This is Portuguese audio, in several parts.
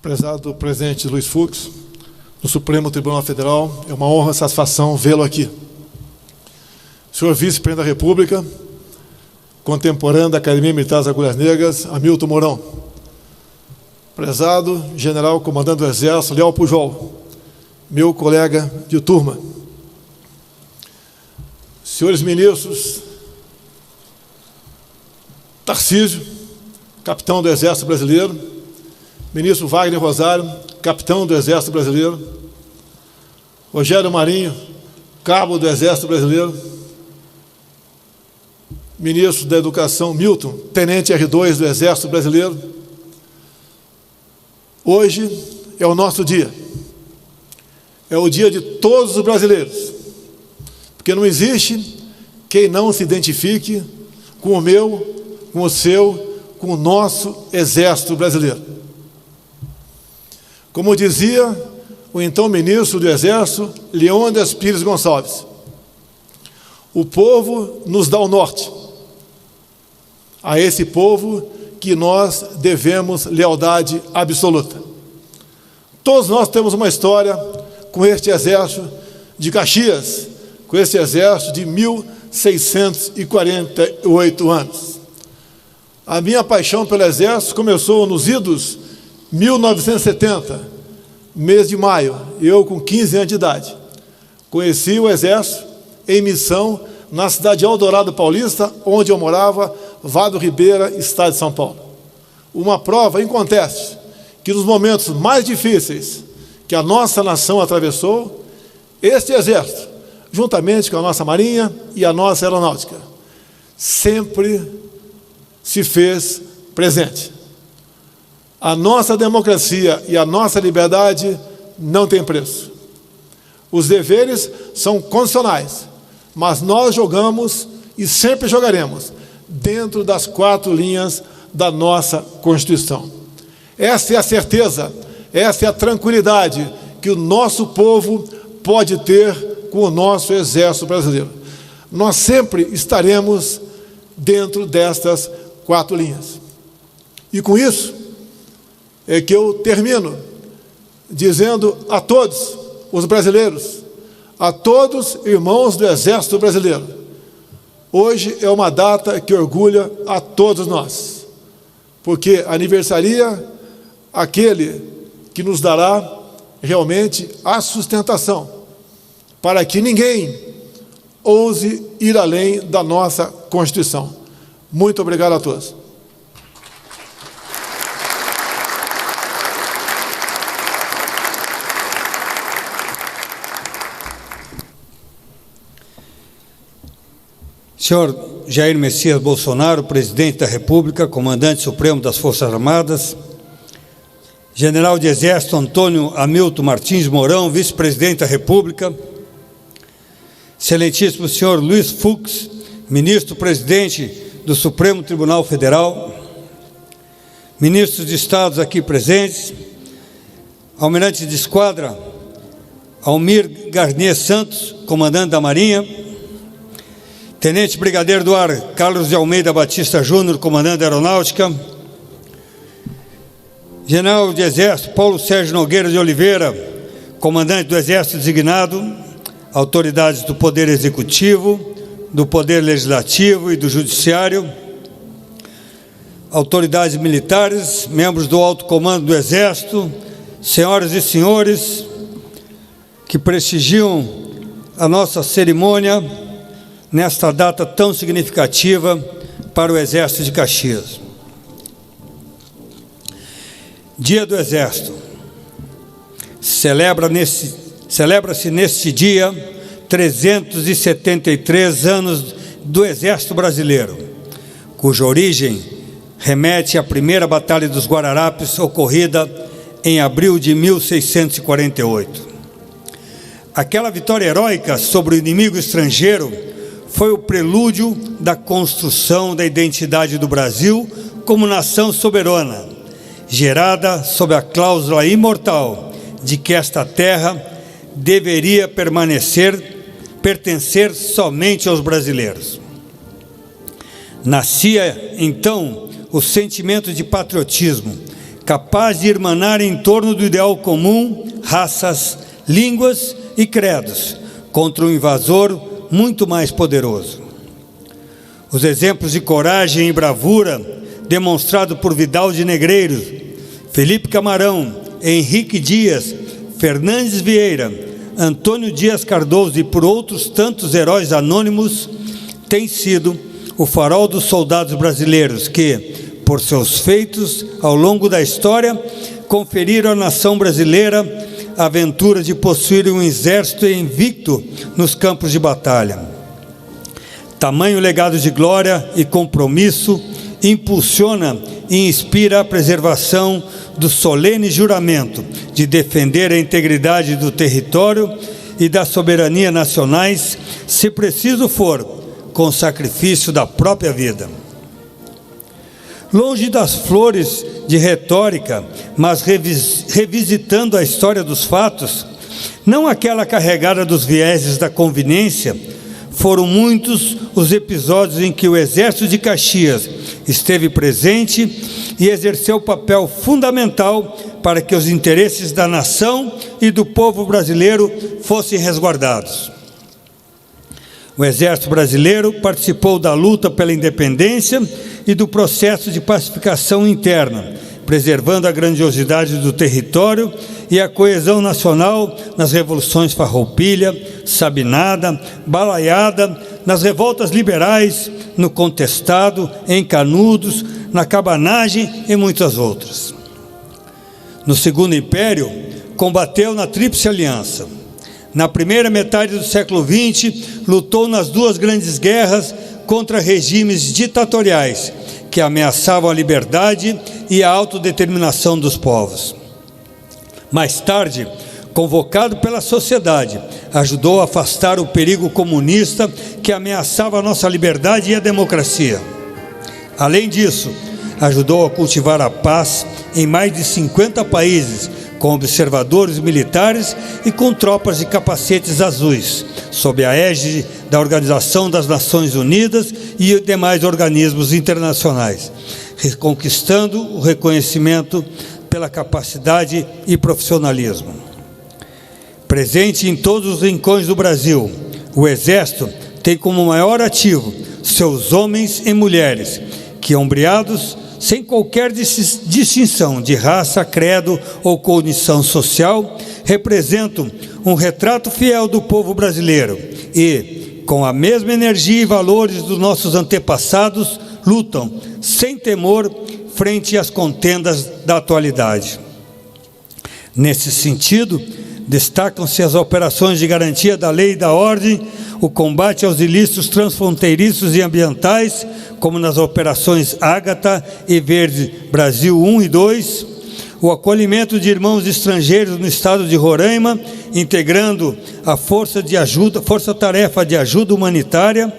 Prezado presidente Luiz Fux, do Supremo Tribunal Federal, é uma honra e satisfação vê-lo aqui. Senhor vice-presidente da República, contemporâneo da Academia Militar das Agulhas Negras, Hamilton Mourão. Prezado general comandante do Exército, Leal Pujol, meu colega de turma. Senhores ministros, Tarcísio, capitão do Exército Brasileiro, ministro Wagner Rosário, capitão do Exército Brasileiro, Rogério Marinho, cabo do Exército Brasileiro, ministro da Educação Milton, tenente R2 do Exército Brasileiro. Hoje é o nosso dia. É o dia de todos os brasileiros, porque não existe quem não se identifique com o meu, com o seu, com o nosso Exército Brasileiro. Como dizia o então ministro do Exército, Leônidas Pires Gonçalves, o povo nos dá o norte. A esse povo que nós devemos lealdade absoluta. Todos nós temos uma história com este Exército de Caxias, com esse Exército de 1648 anos. A minha paixão pelo Exército começou nos idos 1970, mês de maio, eu com 15 anos de idade. Conheci o Exército em missão na cidade de Eldorado Paulista, onde eu morava, Vado Ribeira, estado de São Paulo. Uma prova inconteste que nos momentos mais difíceis que a nossa nação atravessou, este Exército, juntamente com a nossa Marinha e a nossa Aeronáutica, sempre se fez presente. A nossa democracia e a nossa liberdade não têm preço. Os deveres são condicionais, mas nós jogamos e sempre jogaremos dentro das 4 linhas da nossa Constituição. Essa é a certeza, essa é a tranquilidade que o nosso povo pode ter com o nosso Exército Brasileiro. Nós sempre estaremos dentro destas 4 linhas. E com isso é que eu termino dizendo a todos os brasileiros, a todos irmãos do Exército Brasileiro, hoje é uma data que orgulha a todos nós, porque aniversaria aquele que nos dará realmente a sustentação para que ninguém ouse ir além da nossa Constituição. Muito obrigado a todos. Senhor Jair Messias Bolsonaro, presidente da República, comandante supremo das Forças Armadas, general de Exército Antônio Hamilton Martins Mourão, vice-presidente da República, excelentíssimo senhor Luiz Fux, ministro-presidente do Supremo Tribunal Federal, ministros de Estados aqui presentes, almirante de esquadra Almir Garnier Santos, comandante da Marinha, tenente brigadeiro do ar Carlos de Almeida Batista Júnior, comandante da Aeronáutica, general de Exército Paulo Sérgio Nogueira de Oliveira, comandante do Exército designado, autoridades do Poder Executivo, do Poder Legislativo e do Judiciário, autoridades militares, membros do alto comando do Exército, senhoras e senhores que prestigiam a nossa cerimônia nesta data tão significativa para o Exército de Caxias. Dia do Exército. Celebra-se neste dia 373 anos do Exército Brasileiro, cuja origem remete à primeira Batalha dos Guararapes, ocorrida em abril de 1648. Aquela vitória heróica sobre o inimigo estrangeiro foi o prelúdio da construção da identidade do Brasil como nação soberana, gerada sob a cláusula imortal de que esta terra deveria pertencer somente aos brasileiros. Nascia, então, o sentimento de patriotismo capaz de irmanar em torno do ideal comum raças, línguas e credos, contra um invasor muito mais poderoso. Os exemplos de coragem e bravura demonstrados por Vidal de Negreiros, Felipe Camarão, Henrique Dias, Fernandes Vieira, Antônio Dias Cardoso e por outros tantos heróis anônimos, têm sido o farol dos soldados brasileiros que, por seus feitos ao longo da história, conferiram à nação brasileira a aventura de possuir um exército invicto nos campos de batalha. Tamanho legado de glória e compromisso impulsiona e inspira a preservação do solene juramento de defender a integridade do território e da soberania nacionais, se preciso for, com o sacrifício da própria vida. Longe das flores de retórica, mas revisitando a história dos fatos, não aquela carregada dos vieses da conveniência, foram muitos os episódios em que o Exército de Caxias esteve presente e exerceu papel fundamental para que os interesses da nação e do povo brasileiro fossem resguardados. O Exército Brasileiro participou da luta pela independência e do processo de pacificação interna, preservando a grandiosidade do território e a coesão nacional nas revoluções Farroupilha, Sabinada, Balaiada, nas revoltas liberais, no Contestado, em Canudos, na Cabanagem e muitas outras. No Segundo Império, combateu na Tríplice Aliança. Na primeira metade do século XX, lutou nas duas grandes guerras contra regimes ditatoriais que ameaçavam a liberdade e a autodeterminação dos povos. Mais tarde, convocado pela sociedade, ajudou a afastar o perigo comunista que ameaçava a nossa liberdade e a democracia. Além disso, ajudou a cultivar a paz em mais de 50 países, com observadores militares e com tropas de capacetes azuis, sob a égide da Organização das Nações Unidas e demais organismos internacionais, reconquistando o reconhecimento pela capacidade e profissionalismo. Presente em todos os rincões do Brasil, o Exército tem como maior ativo seus homens e mulheres, que, ombreados sem qualquer distinção de raça, credo ou condição social, representam um retrato fiel do povo brasileiro e, com a mesma energia e valores dos nossos antepassados, lutam sem temor frente às contendas da atualidade. Nesse sentido, destacam-se as operações de garantia da lei e da ordem, o combate aos ilícitos transfronteiriços e ambientais, como nas operações Ágata e Verde Brasil 1 e 2, o acolhimento de irmãos estrangeiros no estado de Roraima, integrando a força-tarefa de ajuda humanitária,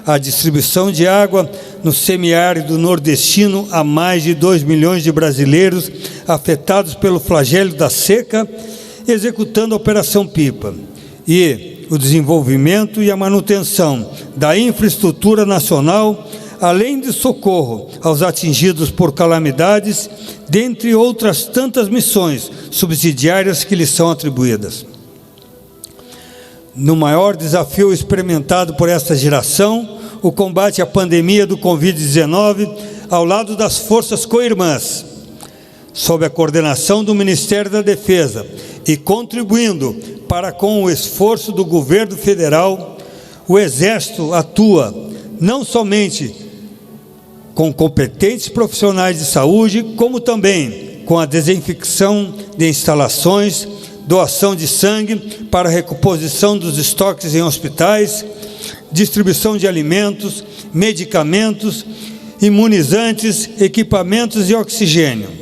a distribuição de água no semiárido nordestino a mais de 2 milhões de brasileiros afetados pelo flagelo da seca, executando a Operação Pipa, e o desenvolvimento e a manutenção da infraestrutura nacional, além de socorro aos atingidos por calamidades, dentre outras tantas missões subsidiárias que lhes são atribuídas. No maior desafio experimentado por esta geração, o combate à pandemia do Covid-19, ao lado das forças co-irmãs, sob a coordenação do Ministério da Defesa e contribuindo para com o esforço do governo federal, o Exército atua não somente com competentes profissionais de saúde, como também com a desinfecção de instalações, doação de sangue para a recomposição dos estoques em hospitais, distribuição de alimentos, medicamentos, imunizantes, equipamentos e oxigênio.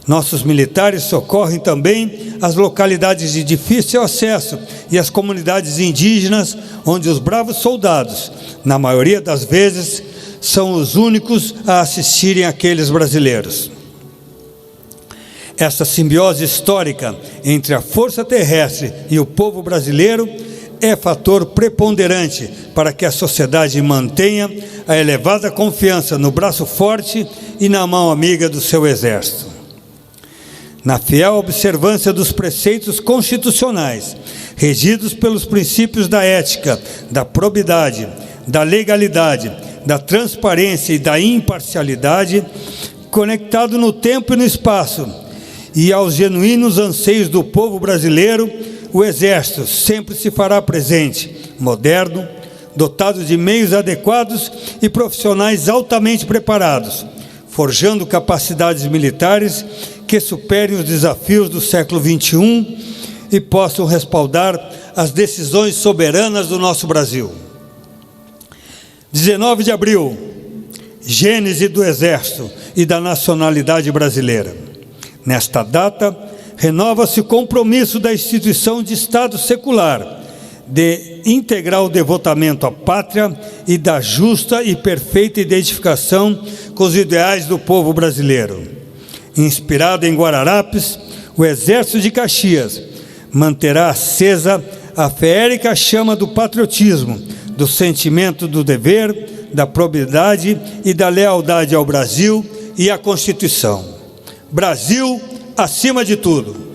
Nossos militares socorrem também as localidades de difícil acesso e as comunidades indígenas, onde os bravos soldados, na maioria das vezes, são os únicos a assistirem aqueles brasileiros. Essa simbiose histórica entre a força terrestre e o povo brasileiro é fator preponderante para que a sociedade mantenha a elevada confiança no braço forte e na mão amiga do seu exército. na fiel observância dos preceitos constitucionais, regidos pelos princípios da ética, da probidade, da legalidade, da transparência e da imparcialidade, conectado no tempo e no espaço, e aos genuínos anseios do povo brasileiro, o Exército sempre se fará presente, moderno, dotado de meios adequados e profissionais altamente preparados, forjando capacidades militares que superem os desafios do século XXI e possam respaldar as decisões soberanas do nosso Brasil. 19 de abril, gênese do Exército e da nacionalidade brasileira. Nesta data, renova-se o compromisso da instituição de Estado secular de integrar o devotamento à pátria e da justa e perfeita identificação com os ideais do povo brasileiro. Inspirado em Guararapes, o Exército de Caxias manterá acesa a feérica chama do patriotismo, do sentimento do dever, da probidade e da lealdade ao Brasil e à Constituição. Brasil acima de tudo!